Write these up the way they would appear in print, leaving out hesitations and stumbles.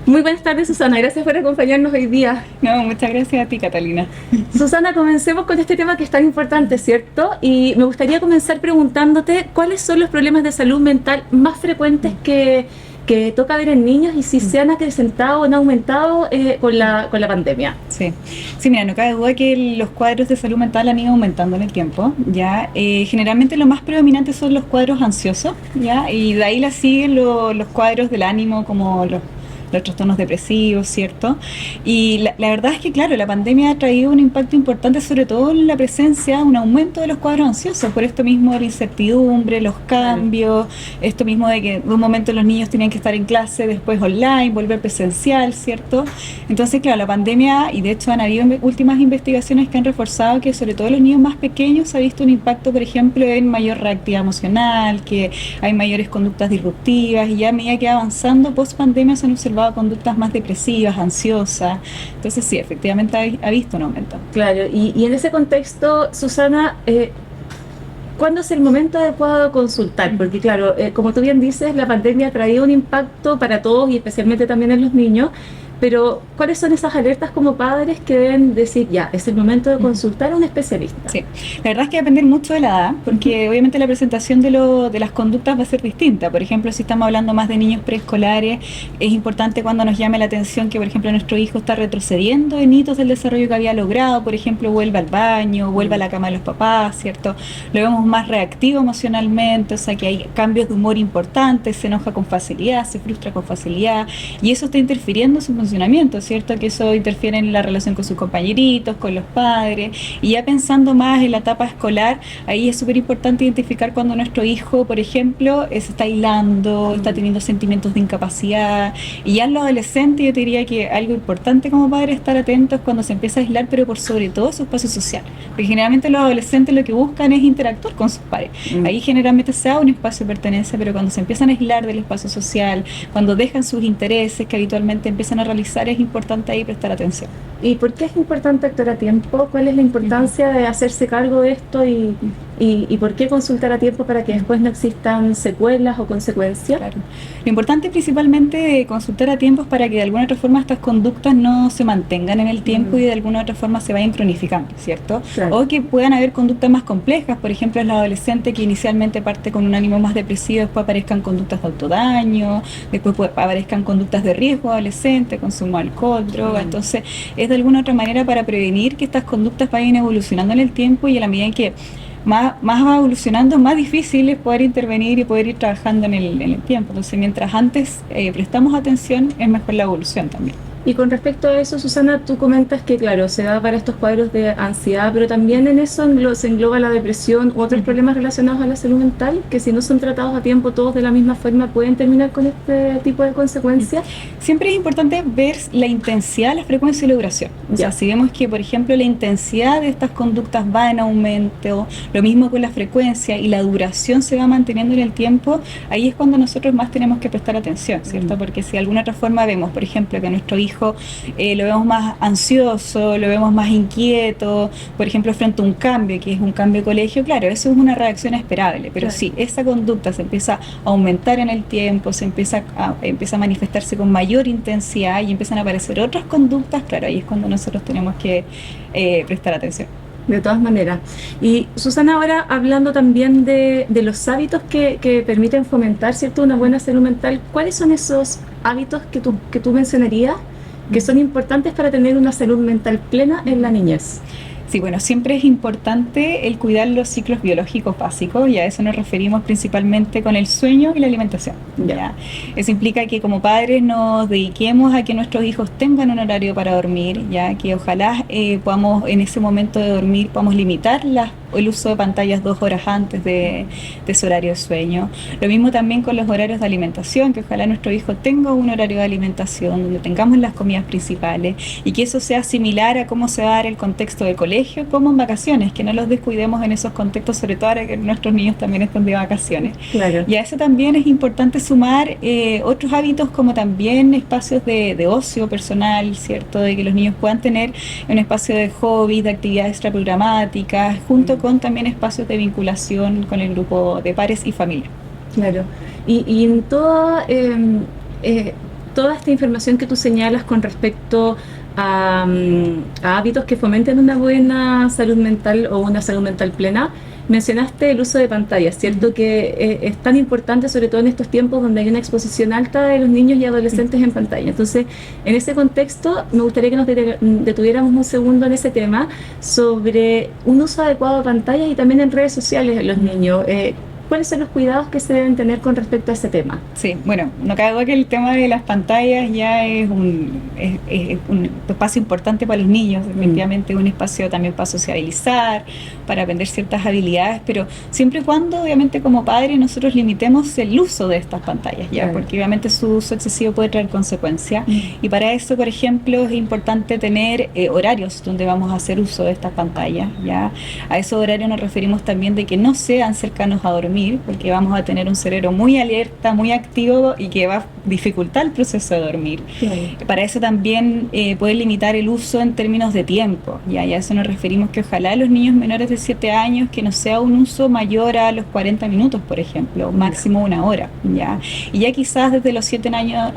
Muy buenas tardes, Susana. Gracias por acompañarnos hoy día. No, muchas gracias a ti, Catalina. Susana, comencemos con este tema que es tan importante, ¿cierto? Y me gustaría comenzar preguntándote cuáles son los problemas de salud mental más frecuentes que toca ver en niños y si se han acrecentado o han aumentado con la pandemia. Sí, sí, mira, no cabe duda que los cuadros de salud mental han ido aumentando en el tiempo, ¿ya? Generalmente lo más predominante son los cuadros ansiosos, ¿ya? Y de ahí la siguen los cuadros del ánimo, como los trastornos depresivos, ¿cierto? Y la verdad es que, claro, la pandemia ha traído un impacto importante, sobre todo en la presencia, un aumento de los cuadros ansiosos, por esto mismo de la incertidumbre, los cambios, esto mismo de que de un momento los niños tenían que estar en clase, después online, volver presencial, ¿cierto? Entonces, claro, la pandemia, y de hecho han habido últimas investigaciones que han reforzado que sobre todo en los niños más pequeños se ha visto un impacto, por ejemplo, en mayor reactividad emocional, que hay mayores conductas disruptivas, y ya a medida que va avanzando, post pandemia se han observado conductas más depresivas, ansiosas. Entonces sí, efectivamente ha visto un aumento. Claro, y en ese contexto, Susana, ¿cuándo es el momento adecuado de consultar? Porque claro, como tú bien dices, la pandemia ha traído un impacto para todos y especialmente también en los niños, pero ¿cuáles son esas alertas como padres que deben decir, ya, es el momento de consultar a un especialista? Sí, la verdad es que va a depender mucho de la edad, porque obviamente la presentación de las conductas va a ser distinta. Por ejemplo, si estamos hablando más de niños preescolares, es importante cuando nos llame la atención que, por ejemplo, nuestro hijo está retrocediendo en hitos del desarrollo que había logrado, por ejemplo, vuelve al baño, vuelve a la cama de los papás, ¿cierto? Lo vemos más reactivo emocionalmente, o sea que hay cambios de humor importantes, se enoja con facilidad, se frustra con facilidad, y eso está interfiriendo en su funcionamiento, ¿cierto? Que eso interfiere en la relación con sus compañeritos, con los padres, y ya pensando más en la etapa escolar, ahí es súper importante identificar cuando nuestro hijo, por ejemplo, se está aislando, está teniendo sentimientos de incapacidad, y ya en los adolescentes yo te diría que algo importante como padre es estar atentos cuando se empieza a aislar, pero por sobre todo su espacio social, porque generalmente los adolescentes lo que buscan es interactuar con sus pares, ahí generalmente se da un espacio de pertenencia, pero cuando se empiezan a aislar del espacio social, cuando dejan sus intereses que habitualmente empiezan a realizar, es importante ahí prestar atención. ¿Y por qué es importante actuar a tiempo? ¿Cuál es la importancia de hacerse cargo de esto y por qué consultar a tiempo para que después no existan secuelas o consecuencias? Claro. Lo importante principalmente de consultar a tiempo es para que de alguna otra forma estas conductas no se mantengan en el tiempo y de alguna otra forma se vayan cronificando, ¿cierto? Claro. O que puedan haber conductas más complejas, por ejemplo, en la adolescente que inicialmente parte con un ánimo más depresivo, después aparezcan conductas de autodaño, después aparezcan conductas de riesgo adolescente, consumo de alcohol, droga, entonces es de alguna otra manera para prevenir que estas conductas vayan evolucionando en el tiempo, y a la medida en que más va evolucionando, más difícil es poder intervenir y poder ir trabajando en el tiempo. Entonces, mientras antes prestamos atención, es mejor la evolución también. Y con respecto a eso, Susana, tú comentas que, claro, se da para estos cuadros de ansiedad, pero también en eso se engloba la depresión u otros problemas relacionados a la salud mental, que si no son tratados a tiempo todos de la misma forma, pueden terminar con este tipo de consecuencias. Siempre es importante ver la intensidad, la frecuencia y la duración. O sea, si vemos que, por ejemplo, la intensidad de estas conductas va en aumento, lo mismo con la frecuencia, y la duración se va manteniendo en el tiempo, ahí es cuando nosotros más tenemos que prestar atención, ¿cierto? Porque si de alguna otra forma vemos, por ejemplo, que nuestro hijo lo vemos más ansioso, lo vemos más inquieto, por ejemplo, frente a un cambio, que es un cambio de colegio, claro, eso es una reacción esperable, pero si esa conducta se empieza a aumentar en el tiempo, empieza a manifestarse con mayor intensidad y empiezan a aparecer otras conductas, claro, ahí es cuando nosotros tenemos que prestar atención. De todas maneras. Y Susana, ahora hablando también de los hábitos que permiten fomentar, ¿cierto?, una buena salud mental, ¿cuáles son esos hábitos que tú mencionarías que son importantes para tener una salud mental plena en la niñez? Sí, bueno, siempre es importante el cuidar los ciclos biológicos básicos, y a eso nos referimos principalmente con el sueño y la alimentación. ¿Ya? Eso implica que como padres nos dediquemos a que nuestros hijos tengan un horario para dormir, ya que ojalá podamos en ese momento de dormir podamos limitar el uso de pantallas 2 horas antes de su horario de sueño. Lo mismo también con los horarios de alimentación, que ojalá nuestro hijo tenga un horario de alimentación donde tengamos las comidas principales y que eso sea similar a cómo se va a dar el contexto del colegio como en vacaciones, que no los descuidemos en esos contextos, sobre todo ahora que nuestros niños también están de vacaciones. Claro. Y a eso también es importante sumar otros hábitos como también espacios de ocio personal, ¿cierto? De que los niños puedan tener un espacio de hobbies, de actividades extraprogramáticas, junto con también espacios de vinculación con el grupo de pares y familia. Claro. Y en todo toda esta información que tú señalas con respecto a hábitos que fomenten una buena salud mental o una salud mental plena, mencionaste el uso de pantallas, ¿cierto? Que es tan importante, sobre todo en estos tiempos donde hay una exposición alta de los niños y adolescentes en pantalla. Entonces, en ese contexto, me gustaría que nos detuviéramos un segundo en ese tema sobre un uso adecuado de pantallas y también en redes sociales en los niños. ¿Cuáles son los cuidados que se deben tener con respecto a ese tema? Sí, bueno, no cabe duda que el tema de las pantallas ya es un espacio importante para los niños, definitivamente un espacio también para sociabilizar, para aprender ciertas habilidades, pero siempre y cuando, obviamente, como padres nosotros limitemos el uso de estas pantallas, ya, porque obviamente su uso excesivo puede traer consecuencias, y para eso, por ejemplo, es importante tener horarios donde vamos a hacer uso de estas pantallas, ya. A esos horarios nos referimos también de que no sean cercanos a dormir, porque vamos a tener un cerebro muy alerta, muy activo y que va a dificultar el proceso de dormir. Para eso también poder limitar el uso en términos de tiempo, ya, y a eso nos referimos que ojalá los niños menores de 7 años que no sea un uso mayor a los 40 minutos, por ejemplo, máximo 1 hora, ya. Y ya quizás desde los 7 años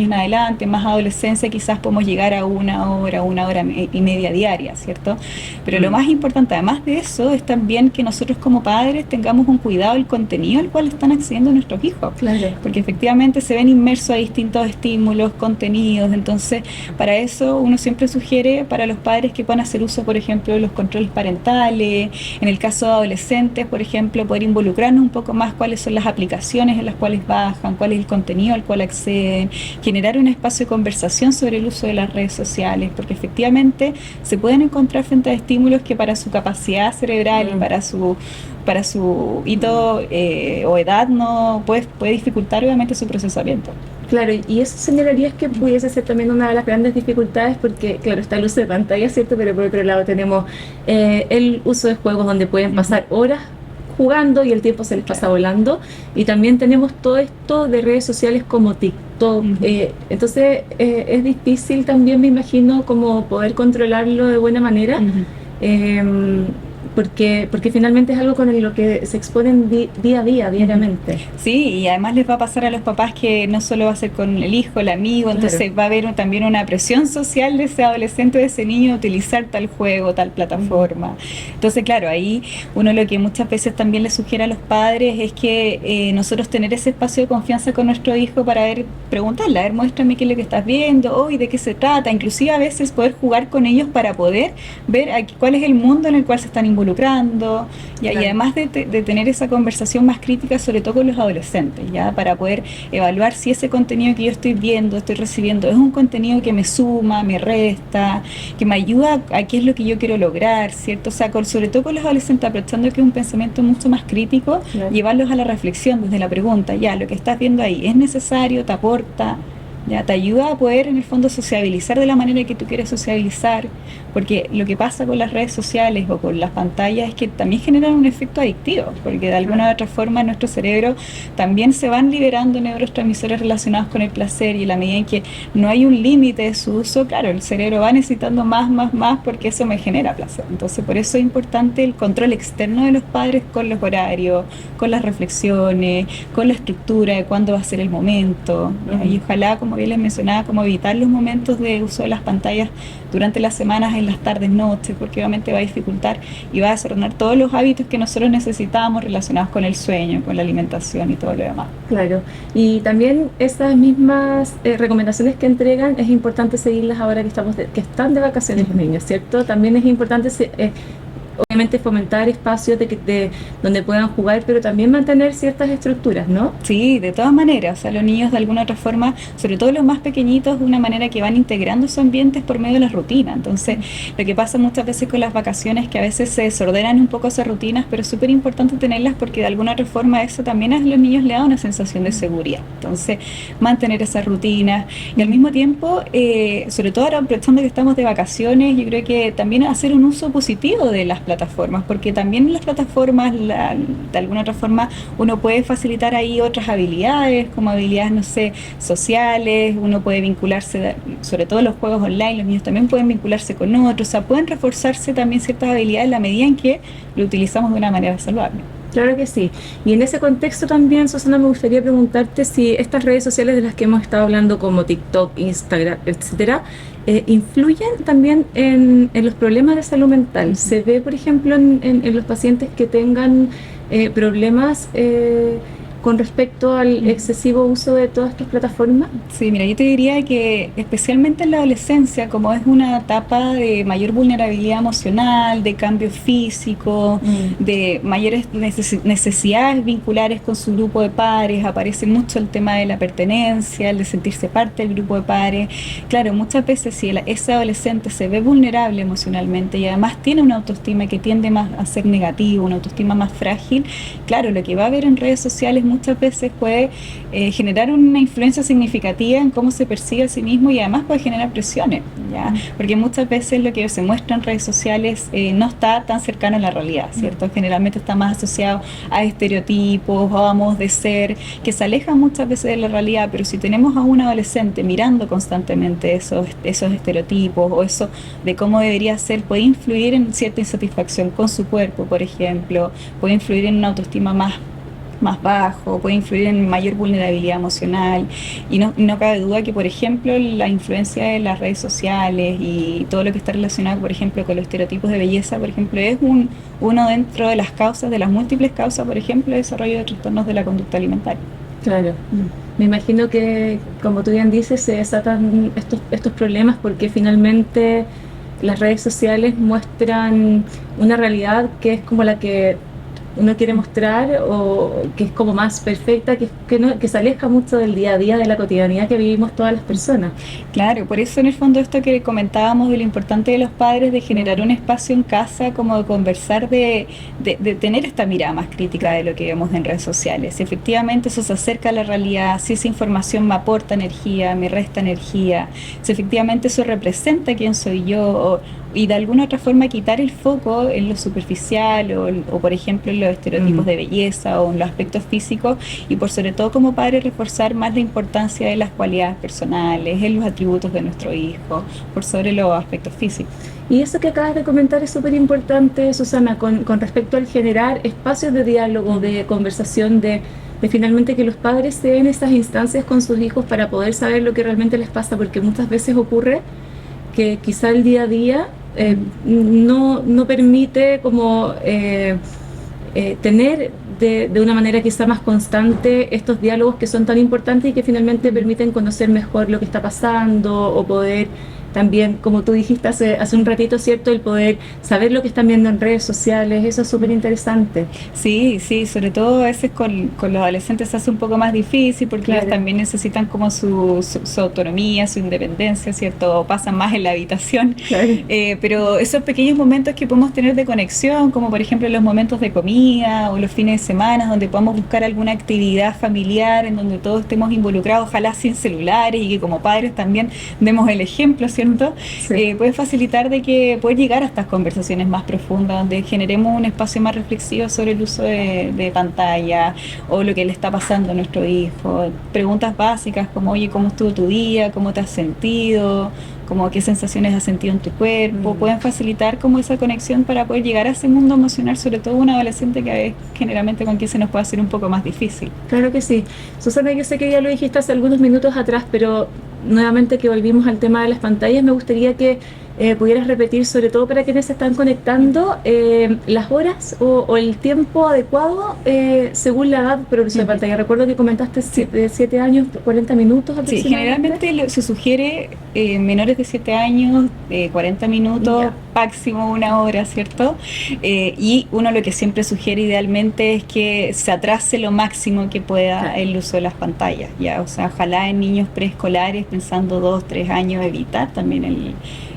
en adelante, más adolescencia, quizás podemos llegar a 1 hora, 1 hora y media diaria, ¿cierto? Pero lo más importante, además de eso, es también que nosotros como padres tengamos un cuidado el contenido al cual están accediendo nuestros hijos, porque efectivamente se ven inmersos a distintos estímulos, contenidos. Entonces, para eso uno siempre sugiere para los padres que puedan hacer uso, por ejemplo, de los controles parentales. En el caso de adolescentes, por ejemplo, poder involucrarnos un poco más cuáles son las aplicaciones en las cuales bajan, cuál es el contenido al cual acceden, generar un espacio de conversación sobre el uso de las redes sociales, porque efectivamente se pueden encontrar frente a estímulos que para su capacidad cerebral y para su hito o edad no puede dificultar obviamente su procesamiento. Claro, y eso señalarías que pudiese ser también una de las grandes dificultades, porque claro, está el uso de pantalla, ¿cierto? Pero por otro lado tenemos el uso de juegos donde pueden pasar horas jugando y el tiempo se les pasa volando, y también tenemos todo esto de redes sociales como TikTok. Entonces es difícil también, me imagino, como poder controlarlo de buena manera. Porque finalmente es algo con lo que se exponen día a día, diariamente. Sí, y además les va a pasar a los papás que no solo va a ser con el hijo, el amigo, entonces va a haber también una presión social de ese adolescente, de ese niño, utilizar tal juego, tal plataforma. Entonces, claro, ahí uno lo que muchas veces también le sugiere a los padres es que nosotros tener ese espacio de confianza con nuestro hijo para preguntarle, a ver, muéstrame qué es lo que estás viendo, de qué se trata, inclusive a veces poder jugar con ellos para poder ver cuál es el mundo en el cual se están involucrando, y además de tener esa conversación más crítica, sobre todo con los adolescentes, ya, para poder evaluar si ese contenido que yo estoy viendo, estoy recibiendo, es un contenido que me suma, me resta, que me ayuda a qué es lo que yo quiero lograr, ¿cierto? O sea, sobre todo con los adolescentes, aprovechando que es un pensamiento mucho más crítico, llevarlos a la reflexión desde la pregunta, ya, lo que estás viendo ahí, ¿es necesario? ¿Te aporta? Ya, te ayuda a poder en el fondo sociabilizar de la manera que tú quieres sociabilizar, porque lo que pasa con las redes sociales o con las pantallas es que también generan un efecto adictivo, porque de alguna u otra forma en nuestro cerebro también se van liberando neurotransmisores relacionados con el placer, y en la medida en que no hay un límite de su uso, claro, el cerebro va necesitando más, porque eso me genera placer. Entonces por eso es importante el control externo de los padres con los horarios, con las reflexiones, con la estructura de cuándo va a ser el momento, y ojalá, como bien les mencionaba, como evitar los momentos de uso de las pantallas durante las semanas, en las tardes, noches, porque obviamente va a dificultar y va a desordenar todos los hábitos que nosotros necesitamos relacionados con el sueño, con la alimentación y todo lo demás. Claro, y también esas mismas recomendaciones que entregan es importante seguirlas ahora que están de vacaciones los niños, ¿cierto? También es importante obviamente fomentar espacios donde puedan jugar, pero también mantener ciertas estructuras, ¿no? Sí, de todas maneras, o sea, los niños de alguna otra forma, sobre todo los más pequeñitos, de una manera que van integrando sus ambientes por medio de las rutinas. Entonces, lo que pasa muchas veces con las vacaciones es que a veces se desordenan un poco esas rutinas, pero es súper importante tenerlas porque de alguna otra forma eso también a los niños le da una sensación de seguridad. Entonces, mantener esas rutinas y al mismo tiempo, sobre todo ahora aprovechando que estamos de vacaciones, yo creo que también hacer un uso positivo de las plataformas, porque también en las plataformas de alguna otra forma uno puede facilitar ahí otras habilidades, como habilidades, no sé, sociales, uno puede vincularse, sobre todo los juegos online, los niños también pueden vincularse con otros, o sea, pueden reforzarse también ciertas habilidades en la medida en que lo utilizamos de una manera saludable. Claro que sí. Y en ese contexto también, Susana, me gustaría preguntarte si estas redes sociales de las que hemos estado hablando, como TikTok, Instagram, etcétera, influyen también en los problemas de salud mental. ¿Se ve, por ejemplo, en los pacientes que tengan problemas con respecto al excesivo uso de todas estas plataformas? Sí, mira, yo te diría que especialmente en la adolescencia, como es una etapa de mayor vulnerabilidad emocional, de cambio físico, de mayores necesidades vinculares con su grupo de pares, aparece mucho el tema de la pertenencia, el de sentirse parte del grupo de pares. Claro, muchas veces si ese adolescente se ve vulnerable emocionalmente y además tiene una autoestima que tiende más a ser negativa, una autoestima más frágil, claro, lo que va a ver en redes sociales muchas veces puede generar una influencia significativa en cómo se percibe a sí mismo y además puede generar presiones, ¿ya? Porque muchas veces lo que se muestra en redes sociales no está tan cercano a la realidad, ¿cierto? Generalmente está más asociado a estereotipos o a modos de ser que se alejan muchas veces de la realidad, pero si tenemos a un adolescente mirando constantemente esos estereotipos o eso de cómo debería ser, puede influir en cierta insatisfacción con su cuerpo, por ejemplo, puede influir en una autoestima más bajo, puede influir en mayor vulnerabilidad emocional y no cabe duda que, por ejemplo, la influencia de las redes sociales y todo lo que está relacionado, por ejemplo, con los estereotipos de belleza, por ejemplo, es uno dentro de las causas, de las múltiples causas, por ejemplo, de desarrollo de trastornos de la conducta alimentaria. Claro. Me imagino que, como tú bien dices, se desatan estos problemas porque finalmente las redes sociales muestran una realidad que es como la que uno quiere mostrar o que es como más perfecta, que se aleja mucho del día a día, de la cotidianidad que vivimos todas las personas. Claro, por eso en el fondo esto que comentábamos de lo importante de los padres de generar un espacio en casa, como de conversar, de tener esta mirada más crítica de lo que vemos en redes sociales. Si efectivamente eso se acerca a la realidad, si esa información me aporta energía, me resta energía, si efectivamente eso representa quién soy yo, y de alguna otra forma quitar el foco en lo superficial o por ejemplo en los estereotipos de belleza o en los aspectos físicos y por sobre todo como padre reforzar más la importancia de las cualidades personales, en los atributos de nuestro hijo, por sobre los aspectos físicos. Y eso que acabas de comentar es súper importante, Susana, con respecto al generar espacios de diálogo, de conversación, de finalmente que los padres se den esas instancias con sus hijos para poder saber lo que realmente les pasa, porque muchas veces ocurre que quizá el día a día no permite como tener de una manera quizá más constante estos diálogos que son tan importantes y que finalmente permiten conocer mejor lo que está pasando o poder también, como tú dijiste hace un ratito, ¿cierto? El poder saber lo que están viendo en redes sociales, eso es súper interesante. Sí, sobre todo a veces con los adolescentes se hace un poco más difícil porque ellos también necesitan como su autonomía, su independencia, ¿cierto? Pasan más en la habitación, pero esos pequeños momentos que podemos tener de conexión, como por ejemplo los momentos de comida o los fines de semana, donde podamos buscar alguna actividad familiar en donde todos estemos involucrados, ojalá sin celulares y que como padres también demos el ejemplo, ¿cierto? Puede facilitar de que poder llegar a estas conversaciones más profundas, donde generemos un espacio más reflexivo sobre el uso de pantalla o lo que le está pasando a nuestro hijo. Preguntas básicas como, oye, ¿cómo estuvo tu día? ¿Cómo te has sentido? Como qué sensaciones has sentido en tu cuerpo, pueden facilitar como esa conexión para poder llegar a ese mundo emocional, sobre todo un adolescente que es generalmente con quien se nos puede hacer un poco más difícil. Claro que sí. Susana, yo sé que ya lo dijiste hace algunos minutos atrás, pero nuevamente que volvimos al tema de las pantallas, me gustaría que pudieras repetir, sobre todo para quienes se están conectando, las horas o el tiempo adecuado según la edad por uso de pantalla. Recuerdo que comentaste 7 años, 40 minutos aproximadamente. Sí, generalmente se sugiere menores de 7 años, 40 minutos, máximo 1 hora, ¿cierto? Y uno lo que siempre sugiere idealmente es que se atrase lo máximo que pueda el uso de las pantallas, ¿ya? O sea, ojalá en niños preescolares, pensando 2, 3 años, evitar también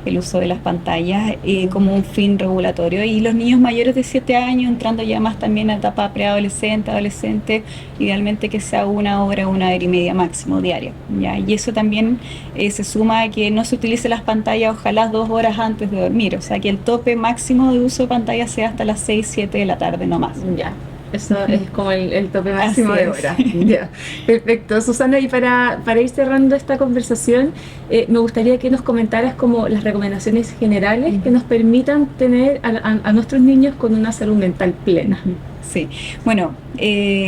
el uso de las pantallas como un fin regulatorio, y los niños mayores de 7 años entrando ya más también a etapa preadolescente, adolescente, idealmente que sea 1 hora, 1 hora y media máximo diaria, ¿ya? Y eso también se suma a que no se utilice las pantallas ojalá 2 horas antes de dormir, o sea que el tope máximo de uso de pantalla sea hasta las 6, 7 de la tarde no más. Ya. Eso es como el tope máximo de horas. Yeah. Perfecto. Susana, y para ir cerrando esta conversación, me gustaría que nos comentaras como las recomendaciones generales que nos permitan tener a nuestros niños con una salud mental plena. Sí, bueno,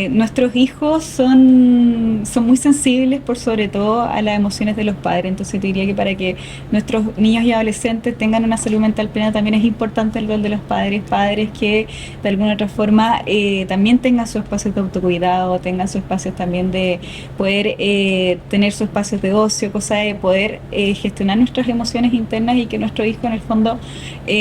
nuestros hijos son muy sensibles por sobre todo a las emociones de los padres, entonces te diría que para que nuestros niños y adolescentes tengan una salud mental plena también es importante el rol de los padres, padres que de alguna otra forma también tengan sus espacios de autocuidado, tengan sus espacios también de poder tener sus espacios de ocio, cosa de poder gestionar nuestras emociones internas y que nuestro hijo en el fondo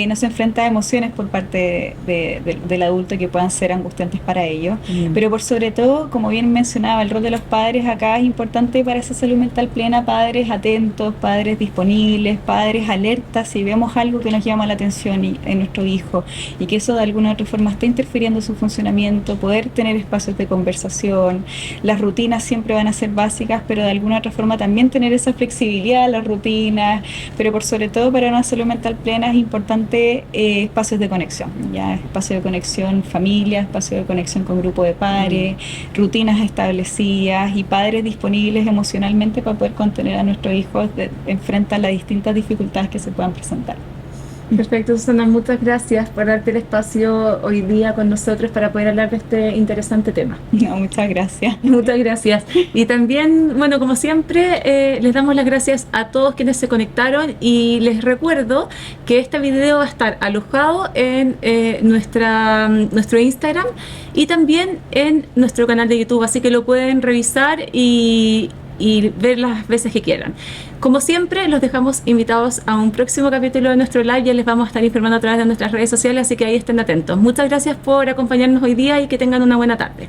no se enfrenta a emociones por parte del adulto que puedan ser angustiantes para ellos, pero por sobre todo, como bien mencionaba, el rol de los padres acá es importante para esa salud mental plena, padres atentos, padres disponibles, padres alertas, si vemos algo que nos llama la atención en nuestro hijo y que eso de alguna u otra forma está interfiriendo en su funcionamiento, poder tener espacios de conversación, las rutinas siempre van a ser básicas, pero de alguna u otra forma también tener esa flexibilidad en las rutinas, pero por sobre todo para una salud mental plena es importante espacios de conexión, ya espacio de conexión familia, espacio de conexión con grupo de pares, rutinas establecidas y padres disponibles emocionalmente para poder contener a nuestros hijos enfrente a las distintas dificultades que se puedan presentar. Perfecto, Susana, muchas gracias por darte el espacio hoy día con nosotros para poder hablar de este interesante tema. No, muchas gracias. Muchas gracias. Y también, bueno, como siempre, les damos las gracias a todos quienes se conectaron y les recuerdo que este video va a estar alojado en nuestro Instagram y también en nuestro canal de YouTube, así que lo pueden revisar y ver las veces que quieran. Como siempre, los dejamos invitados a un próximo capítulo de nuestro live. Ya les vamos a estar informando a través de nuestras redes sociales, así que ahí estén atentos. Muchas gracias por acompañarnos hoy día y que tengan una buena tarde.